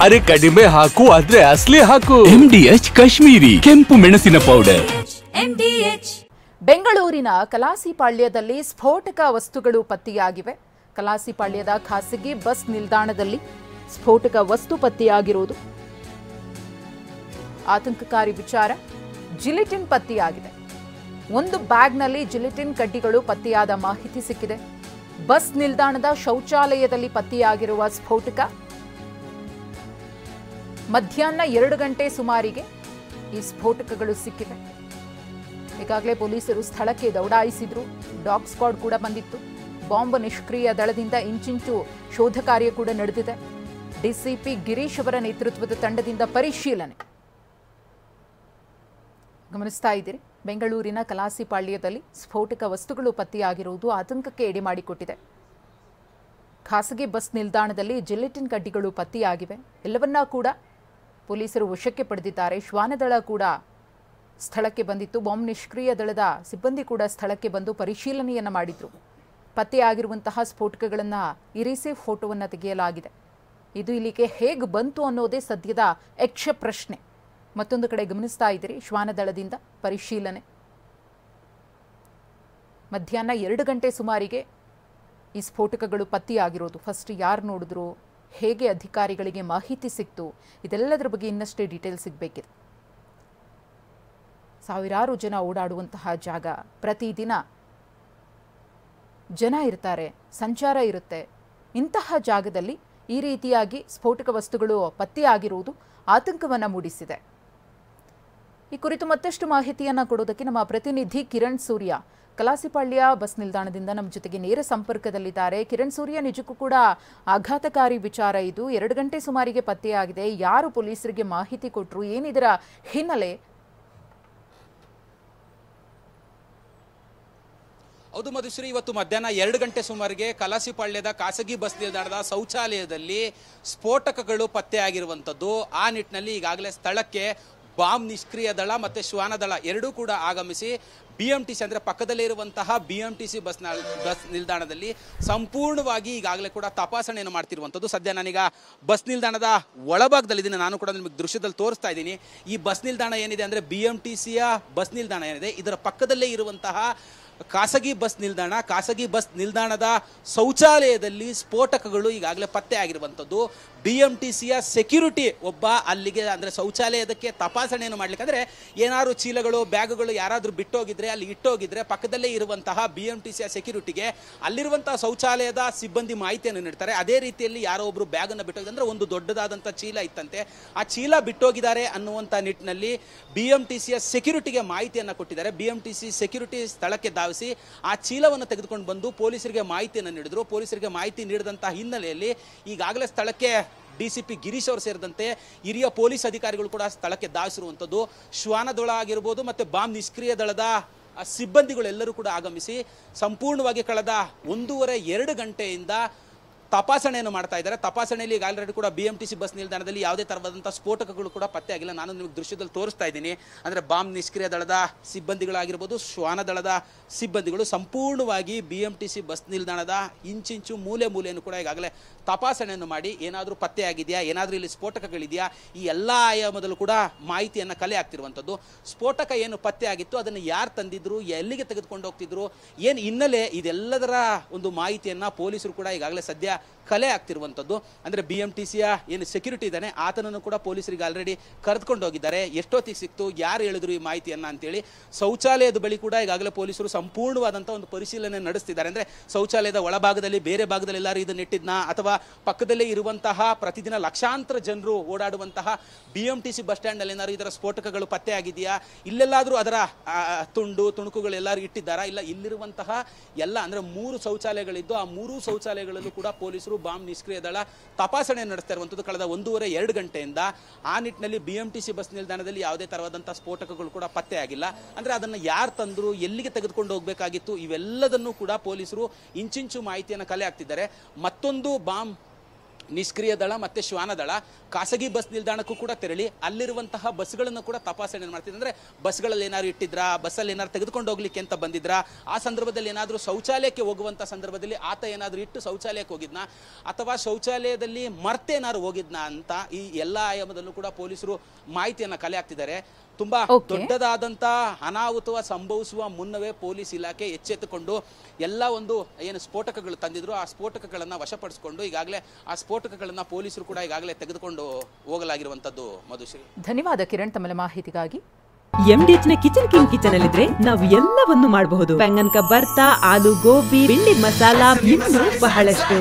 ಅರೆ ಕಡಿಮೆ ಹಾಕು ಆದ್ರೆ ಅಸಲಿ ಹಾಕು. MDH ಕಾಶ್ಮೀರಿ ಕೆಂಪು ಮೆಣಸಿನ ಪೌಡರ್. ಬೆಂಗಳೂರಿನ ಕಲಾಸಿಪಾಳ್ಯದಲ್ಲಿ ಸ್ಫೋಟಕ ವಸ್ತುಗಳು ಪತ್ತೆಯಾಗಿವೆ. ಕಲಾಸಿಪಾಳ್ಯದ ಖಾಸಗಿ ಬಸ್ ನಿಲ್ದಾಣದಲ್ಲಿ ಸ್ಫೋಟಕ ವಸ್ತು ಪತ್ತೆಯಾಗಿರುವುದು ಆತಂಕಕಾರಿ ವಿಚಾರ. ಜಿಲಿಟಿನ್ ಪತ್ತೆಯಾಗಿದೆ. ಒಂದು ಬ್ಯಾಗ್ನಲ್ಲಿ ಜಿಲಿಟಿನ್ ಕಡ್ಡಿಗಳು ಪತ್ತೆಯಾದ ಮಾಹಿತಿ ಸಿಕ್ಕಿದೆ. ಬಸ್ ನಿಲ್ದಾಣದ ಶೌಚಾಲಯದಲ್ಲಿ ಪತ್ತೆಯಾಗಿರುವ ಸ್ಫೋಟಕ ಮಧ್ಯಾಹ್ನ 2 ಗಂಟೆ ಸುಮಾರಿಗೆ ಈ ಸ್ಫೋಟಕಗಳು ಸಿಕ್ಕಿವೆ. ಈಗಾಗಲೇ ಪೊಲೀಸರು ಸ್ಥಳಕ್ಕೆ ದೌಡಾಯಿಸಿದ್ರು. ಡಾಗ್ ಸ್ಕ್ವಾಡ್ ಕೂಡ ಬಂದಿತ್ತು. ಬಾಂಬ್ ನಿಷ್ಕ್ರಿಯ ದಳದಿಂದ ಇಂಚಿಂಚು ಶೋಧ ಕಾರ್ಯ ಕೂಡ ನಡೆದಿದೆ. ಡಿಸಿಪಿ ಗಿರೀಶ್ ಅವರ ನೇತೃತ್ವದ ತಂಡದಿಂದ ಪರಿಶೀಲನೆ ಗಮನಿಸ್ತಾ ಇದ್ದೀರಿ. ಬೆಂಗಳೂರಿನ ಕಲಾಸಿಪಾಳ್ಯದಲ್ಲಿ ಸ್ಫೋಟಕ ವಸ್ತುಗಳು ಪತ್ತೆಯಾಗಿರುವುದು ಆತಂಕಕ್ಕೆ ಎಡೆಮಾಡಿಕೊಟ್ಟಿದೆ. ಖಾಸಗಿ ಬಸ್ ನಿಲ್ದಾಣದಲ್ಲಿ ಜಿಲೆಟಿನ್ ಕಡ್ಡಿಗಳು ಪತ್ತೆಯಾಗಿವೆ. ಎಲ್ಲವನ್ನೂ ಕೂಡ ಪೊಲೀಸರು ವಶಕ್ಕೆ ಪಡೆದಿದ್ದಾರೆ. ಶ್ವಾನದಳ ಕೂಡ ಸ್ಥಳಕ್ಕೆ ಬಂದಿತ್ತು. ಬಾಂಬ್ ನಿಷ್ಕ್ರಿಯ ದಳದ ಸಿಬ್ಬಂದಿ ಕೂಡ ಸ್ಥಳಕ್ಕೆ ಬಂದು ಪರಿಶೀಲನೆಯನ್ನು ಮಾಡಿದ್ರು. ಪತ್ತೆಯಾಗಿರುವಂತಹ ಸ್ಫೋಟಕಗಳನ್ನು ಇರಿಸಿ ಫೋಟೋವನ್ನು ತೆಗೆಯಲಾಗಿದೆ. ಇದು ಇಲ್ಲಿಗೆ ಹೇಗೆ ಬಂತು ಅನ್ನೋದೇ ಸದ್ಯದ ಯಕ್ಷ ಪ್ರಶ್ನೆ. ಮತ್ತೊಂದು ಕಡೆ ಗಮನಿಸ್ತಾ ಇದ್ದೀರಿ, ಶ್ವಾನದಳದಿಂದ ಪರಿಶೀಲನೆ. ಮಧ್ಯಾಹ್ನ 2 ಗಂಟೆ ಸುಮಾರಿಗೆ ಈ ಸ್ಫೋಟಕಗಳು ಪತ್ತೆಯಾಗಿರೋದು. ಫಸ್ಟ್ ಯಾರು ನೋಡಿದ್ರು, ಹೇಗೆ ಅಧಿಕಾರಿಗಳಿಗೆ ಮಾಹಿತಿ ಸಿಕ್ತು, ಇದೆಲ್ಲದರ ಬಗ್ಗೆ ಇನ್ನಷ್ಟೇ ಡೀಟೇಲ್ ಸಿಗಬೇಕಿದೆ. ಸಾವಿರಾರು ಜನ ಓಡಾಡುವಂತಹ ಜಾಗ, ಪ್ರತಿದಿನ ಜನ ಇರ್ತಾರೆ, ಸಂಚಾರ ಇರುತ್ತೆ. ಇಂತಹ ಜಾಗದಲ್ಲಿ ಈ ರೀತಿಯಾಗಿ ಸ್ಫೋಟಕ ವಸ್ತುಗಳು ಪತ್ತೆಯಾಗಿರುವುದು ಆತಂಕವನ್ನು ಮೂಡಿಸಿದೆ. ಈ ಕುರಿತು ಮತ್ತಷ್ಟು ಮಾಹಿತಿಯನ್ನು ಕೊಡೋದಕ್ಕೆ ನಮ್ಮ ಪ್ರತಿನಿಧಿ ಕಿರಣ್ ಸೂರ್ಯ ಕಲಾಸಿಪಾಳ್ಯ ಬಸ್ ನಿಲ್ದಾಣದಿಂದ ನಮ್ಮ ಜೊತೆಗೆ ನೇರ ಸಂಪರ್ಕದಲ್ಲಿದ್ದಾರೆ. ಕಿರಣ್ ಸೂರ್ಯ, ನಿಜಕ್ಕೂ ಕೂಡ ಆಘಾತಕಾರಿ ವಿಚಾರ ಇದು. 2 ಗಂಟೆ ಸುಮಾರಿಗೆ ಪತ್ತೆಯಾಗಿದೆ. ಯಾರು ಪೊಲೀಸರಿಗೆ ಮಾಹಿತಿ ಕೊಟ್ಟರು, ಏನಿದರ ಹಿನ್ನೆಲೆ? ಹೌದು ಮಧುಶ್ರೀ, ಇವತ್ತು ಮಧ್ಯಾಹ್ನ 2 ಗಂಟೆ ಸುಮಾರಿಗೆ ಕಲಾಸಿಪಾಳ್ಯದ ಖಾಸಗಿ ಬಸ್ ನಿಲ್ದಾಣದ ಶೌಚಾಲಯದಲ್ಲಿ ಸ್ಫೋಟಕಗಳು ಪತ್ತೆಯಾಗಿರುವಂಥದ್ದು. ಆ ನಿಟ್ಟಿನಲ್ಲಿ ಈಗಾಗಲೇ ಸ್ಥಳಕ್ಕೆ ಬಾಂಬ್ ನಿಷ್ಕ್ರಿಯ ದಳ ಮತ್ತು ಶ್ವಾನದಳ ಎರಡೂ ಕೂಡ ಆಗಮಿಸಿ BMTC ಅಂದರೆ ಪಕ್ಕದಲ್ಲೇ ಇರುವಂತಹ BMTC ಬಸ್ ನಿಲ್ದಾಣದಲ್ಲಿ ಸಂಪೂರ್ಣವಾಗಿ ಈಗಾಗಲೇ ಕೂಡ ತಪಾಸಣೆಯನ್ನು ಮಾಡ್ತಿರುವಂಥದ್ದು. ಸದ್ಯ ನಾನೀಗ ಬಸ್ ನಿಲ್ದಾಣದ ಒಳಭಾಗದಲ್ಲಿದ್ದೀನಿ. ನಾನು ಕೂಡ ನಿಮಗೆ ದೃಶ್ಯದಲ್ಲಿ ತೋರಿಸ್ತಾ ಇದ್ದೀನಿ. ಈ ಬಸ್ ನಿಲ್ದಾಣ ಏನಿದೆ ಅಂದರೆ BMTCಯ ಬಸ್ ನಿಲ್ದಾಣ ಏನಿದೆ, ಇದರ ಪಕ್ಕದಲ್ಲೇ ಇರುವಂತಹ ಖಾಸಗಿ ಬಸ್ ನಿಲ್ದಾಣದ ಶೌಚಾಲಯದಲ್ಲಿ ಸ್ಫೋಟಕಗಳು ಈಗಾಗಲೇ ಪತ್ತೆ ಆಗಿರುವಂಥದ್ದು. BMTCಯ ಸೆಕ್ಯೂರಿಟಿ ಒಬ್ಬ ಅಲ್ಲಿಗೆ ಅಂದರೆ ಶೌಚಾಲಯದಕ್ಕೆ ತಪಾಸಣೆಯನ್ನು ಮಾಡಲಿಕ್ಕೆ, ಅಂದರೆ ಏನಾದ್ರು ಚೀಲಗಳು ಬ್ಯಾಗುಗಳು ಯಾರಾದರೂ ಬಿಟ್ಟೋಗಿದ್ರೆ, ಅಲ್ಲಿ ಇಟ್ಟೋಗಿದ್ರೆ ಪಕ್ಕದಲ್ಲೇ ಇರುವಂತಹ BMTCಯ ಸೆಕ್ಯೂರಿಟಿಗೆ ಅಲ್ಲಿರುವಂತಹ ಶೌಚಾಲಯದ ಸಿಬ್ಬಂದಿ ಮಾಹಿತಿಯನ್ನು ನೀಡ್ತಾರೆ. ಅದೇ ರೀತಿಯಲ್ಲಿ ಯಾರೋ ಒಬ್ಬರು ಬ್ಯಾಗನ್ನು ಬಿಟ್ಟೋಗಿದೆ, ಅಂದರೆ ಒಂದು ದೊಡ್ಡದಾದಂಥ ಚೀಲ ಇತ್ತಂತೆ, ಆ ಚೀಲ ಬಿಟ್ಟೋಗಿದ್ದಾರೆ ಅನ್ನುವಂಥ ನಿಟ್ಟಿನಲ್ಲಿ BMTCಯ ಸೆಕ್ಯೂರಿಟಿಗೆ ಮಾಹಿತಿಯನ್ನು ಕೊಟ್ಟಿದ್ದಾರೆ. BMTC ಸೆಕ್ಯೂರಿಟಿ ಸ್ಥಳಕ್ಕೆ ಧಾವಿಸಿ ಆ ಚೀಲವನ್ನು ತೆಗೆದುಕೊಂಡು ಬಂದು ಪೊಲೀಸರಿಗೆ ಮಾಹಿತಿಯನ್ನು ನೀಡಿದರು. ಪೊಲೀಸರಿಗೆ ಮಾಹಿತಿ ನೀಡಿದಂತಹ ಹಿನ್ನೆಲೆಯಲ್ಲಿ ಈಗಾಗಲೇ ಸ್ಥಳಕ್ಕೆ DCP ಗಿರೀಶ್ ಅವರು ಸೇರಿದಂತೆ ಹಿರಿಯ ಪೊಲೀಸ್ ಅಧಿಕಾರಿಗಳು ಕೂಡ ಸ್ಥಳಕ್ಕೆ ಧಾವಿಸಿರುವಂಥದ್ದು. ಶ್ವಾನದಳ ಆಗಿರ್ಬೋದು ಮತ್ತು ಬಾಂಬ್ ನಿಷ್ಕ್ರಿಯ ದಳದ ಸಿಬ್ಬಂದಿಗಳೆಲ್ಲರೂ ಕೂಡ ಆಗಮಿಸಿ ಸಂಪೂರ್ಣವಾಗಿ ಕಳೆದ 1.5-2 ಗಂಟೆಯಿಂದ ತಪಾಸಣೆಯನ್ನು ಮಾಡ್ತಾ ಇದ್ದಾರೆ. ತಪಾಸಣೆಯಲ್ಲಿ ಈಗ ಆಲ್ರೆಡಿ ಕೂಡ BMTC ಬಸ್ ನಿಲ್ದಾಣದಲ್ಲಿ ಯಾವುದೇ ಥರವಾದಂಥ ಸ್ಫೋಟಕಗಳು ಕೂಡ ಪತ್ತೆ ಆಗಿಲ್ಲ. ನಾನು ನಿಮಗೆ ದೃಶ್ಯದಲ್ಲಿ ತೋರಿಸ್ತಾ ಇದ್ದೀನಿ. ಅಂದರೆ ಬಾಂಬ್ ನಿಷ್ಕ್ರಿಯ ದಳದ ಸಿಬ್ಬಂದಿಗಳಾಗಿರ್ಬೋದು, ಶ್ವಾನದಳದ ಸಿಬ್ಬಂದಿಗಳು ಸಂಪೂರ್ಣವಾಗಿ BMTC ಬಸ್ ನಿಲ್ದಾಣದ ಇಂಚಿಂಚು ಮೂಲೆಯನ್ನು ಕೂಡ ಈಗಾಗಲೇ ತಪಾಸಣೆಯನ್ನು ಮಾಡಿ ಏನಾದರೂ ಪತ್ತೆ ಆಗಿದೆಯಾ, ಏನಾದರೂ ಇಲ್ಲಿ ಸ್ಫೋಟಕಗಳಿದೆಯಾ, ಈ ಎಲ್ಲ ಆಯಾಮದಲ್ಲೂ ಕೂಡ ಮಾಹಿತಿಯನ್ನು ಕಲೆ ಆಗ್ತಿರುವಂಥದ್ದು. ಸ್ಫೋಟಕ ಏನು ಪತ್ತೆ ಆಗಿತ್ತು, ಅದನ್ನು ಯಾರು ತಂದಿದ್ರು, ಎಲ್ಲಿಗೆ ತೆಗೆದುಕೊಂಡು ಹೋಗ್ತಿದ್ರು, ಏನು ಹಿನ್ನೆಲೆ, ಇದೆಲ್ಲದರ ಒಂದು ಮಾಹಿತಿಯನ್ನು ಪೊಲೀಸರು ಕೂಡ ಈಗಾಗಲೇ ಸದ್ಯ ಕಲೆ ಆಗ್ತಿರುವಂಥದ್ದು. ಅಂದರೆ BMTCಯ ಏನು ಸೆಕ್ಯೂರಿಟಿ ಇದ್ದಾನೆ ಆತನನ್ನು ಕೂಡ ಪೊಲೀಸರಿಗೆ ಆಲ್ರೆಡಿ ಕರೆದುಕೊಂಡು ಹೋಗಿದ್ದಾರೆ. ಎಷ್ಟೊತ್ತಿಗೆ ಸಿಕ್ತು, ಯಾರು ಹೇಳಿದ್ರು ಈ ಮಾಹಿತಿಯನ್ನು ಅಂತೇಳಿ ಶೌಚಾಲಯದ ಬಳಿ ಕೂಡ ಈಗಾಗಲೇ ಪೊಲೀಸರು ಸಂಪೂರ್ಣವಾದಂಥ ಒಂದು ಪರಿಶೀಲನೆ ನಡೆಸ್ತಿದ್ದಾರೆ. ಅಂದರೆ ಶೌಚಾಲಯದ ಒಳಭಾಗದಲ್ಲಿ, ಬೇರೆ ಭಾಗದಲ್ಲಿ ಎಲ್ಲರೂ ಇದನ್ನು ಇಟ್ಟಿದ್ನಾ, ಅಥವಾ ಪಕ್ಕದಲ್ಲೇ ಇರುವಂತಹ ಪ್ರತಿದಿನ ಲಕ್ಷಾಂತರ ಜನರು ಓಡಾಡುವಂತಹ BMTC ಬಸ್ ಸ್ಟ್ಯಾಂಡ್ನಲ್ಲಿ ಏನಾದ್ರು ಇದರ ಸ್ಫೋಟಕಗಳು ಪತ್ತೆ ಆಗಿದೆಯಾ, ಇಲ್ಲೆಲ್ಲಾದರೂ ಅದರ ತುಣುಕುಗಳು ಎಲ್ಲರೂ ಇಟ್ಟಿದ್ದಾರಾ, ಇಲ್ಲ ಇಲ್ಲಿರುವಂತಹ ಎಲ್ಲ ಅಂದರೆ 3 ಶೌಚಾಲಯಗಳಿದ್ದು ಆ 3 ಶೌಚಾಲಯಗಳಲ್ಲೂ ಕೂಡ ಪೊಲೀಸರು ಬಾಂಬ್ ನಿಷ್ಕ್ರಿಯ ದಳ ತಪಾಸಣೆ ನಡೆಸ್ತಾ ಇರುವಂಥದ್ದು ಕಳೆದ 1.5-2 ಗಂಟೆಯಿಂದ. ಆ ನಿಟ್ಟಿನಲ್ಲಿ BMTC ಬಸ್ ನಿಲ್ದಾಣದಲ್ಲಿ ಯಾವುದೇ ತರವಾದಂಥ ಸ್ಫೋಟಕಗಳು ಕೂಡ ಪತ್ತೆ ಆಗಿಲ್ಲ. ಅಂದರೆ ಅದನ್ನು ಯಾರು ತಂದರು, ಎಲ್ಲಿಗೆ ತೆಗೆದುಕೊಂಡು ಹೋಗಬೇಕಾಗಿತ್ತು, ಇವೆಲ್ಲದನ್ನು ಕೂಡ ಪೊಲೀಸರು ಇಂಚಿಂಚು ಮಾಹಿತಿಯನ್ನು ಕಲೆ ಹಾಕ್ತಿದ್ದಾರೆ. ಮತ್ತೊಂದು ಬಾಂಬ್ ನಿಷ್ಕ್ರಿಯ ದಳ ಮತ್ತು ಶ್ವಾನ ದಳ ಖಾಸಗಿ ಬಸ್ ನಿಲ್ದಾಣಕ್ಕೂ ಕೂಡ ತೆರಳಿ ಅಲ್ಲಿರುವಂತಹ ಬಸ್ಗಳನ್ನು ಕೂಡ ತಪಾಸಣೆ ಮಾಡ್ತಿದ್ರು. ಅಂದರೆ ಬಸ್ಗಳಲ್ಲಿ ಏನಾದ್ರು ಇಟ್ಟಿದ್ರಾ, ಬಸ್ಸಲ್ಲಿ ಏನಾದ್ರು ತೆಗೆದುಕೊಂಡು ಹೋಗ್ಲಿಕ್ಕೆ ಅಂತ ಬಂದಿದ್ರಾ, ಆ ಸಂದರ್ಭದಲ್ಲಿ ಏನಾದರೂ ಶೌಚಾಲಯಕ್ಕೆ ಹೋಗುವಂಥ ಸಂದರ್ಭದಲ್ಲಿ ಆತ ಏನಾದರೂ ಇಟ್ಟು ಶೌಚಾಲಯಕ್ಕೆ ಹೋಗಿದ್ನಾ ಅಥವಾ ಶೌಚಾಲಯದಲ್ಲಿ ಮರ್ತೇನಾದ್ರು ಹೋಗಿದ್ನಾ ಅಂತ ಈ ಎಲ್ಲ ಆಯಾಮದಲ್ಲೂ ಕೂಡ ಪೊಲೀಸರು ಮಾಹಿತಿಯನ್ನು ಕಲೆ ಹಾಕ್ತಿದ್ದಾರೆ. ತುಂಬಾ ದೊಡ್ಡದಾದಂಥ ಅನಾಹುತ ಸಂಭವಿಸುವ ಮುನ್ನವೇ ಪೊಲೀಸ್ ಇಲಾಖೆ ಎಚ್ಚೆತ್ತುಕೊಂಡು ಎಲ್ಲ ಒಂದು ಏನು ಸ್ಫೋಟಕಗಳು ತಂದಿದ್ರು ಆ ಸ್ಫೋಟಕಗಳನ್ನು ವಶಪಡಿಸಿಕೊಂಡು ಈಗಾಗಲೇ ಆ ಸ್ಫೋಟಕಗಳನ್ನು ಪೊಲೀಸರು ಕೂಡ ಈಗಾಗಲೇ ತೆಗೆದುಕೊಂಡು ಹೋಗಲಾಗಿರುವಂಥದ್ದು. ಮಧುಶ್ರೀ, ಧನ್ಯವಾದ ಕಿರಣ್ ತಮ್ಮ ಮಾಹಿತಿಗಾಗಿ. MDH ನ ಕಿಚನ್ ಕಿಂಗ್ ಕಿಚನ್ ಅಲ್ಲಿದ್ರೆ ನಾವು ಎಲ್ಲವನ್ನು ಮಾಡಬಹುದು. ಬೆಂಗನ್ಕ ಬರ್ತಾ, ಆಲೂ ಗೋಬಿ, ಭಿಂಡಿ ಮಸಾಲಾ, ಇನ್ನೂ ಬಹಳಷ್ಟು.